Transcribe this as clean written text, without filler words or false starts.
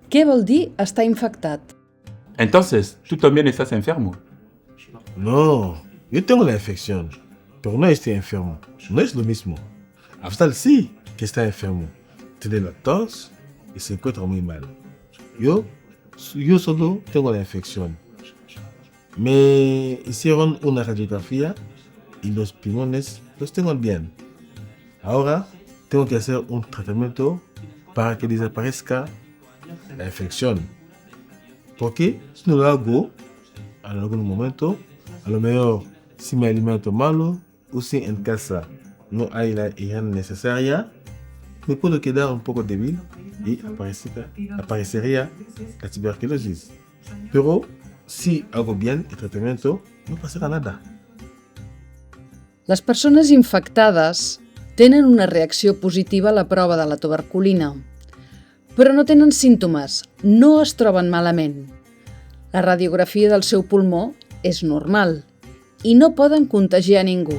Què vol dir estar infectat? Entonces, tú también estás enfermo. No, yo tengo la infección, pero no estoy enfermo. No es lo mismo. Afzal sí que está enfermo. Tiene la tos y se encuentra muy mal. Yo solo tengo la infección. Me hicieron una radiografía y los pulmones los tengo bien. Ahora tengo que hacer un tratamiento para que desaparezca la infección. Porque si no lo hago, en algún momento, a lo mejor si me alimento malo o si en casa no hay la higiene necesaria, me puedo quedar un poco débil y aparecería la tuberculosis. Pero si hago bien el tratamiento, no pasará nada. Les persones infectades tenen una reacció positiva a la prova de la tuberculina, però no tenen símptomes, no es troben malament. La radiografia del seu pulmó és normal i no poden contagiar ningú.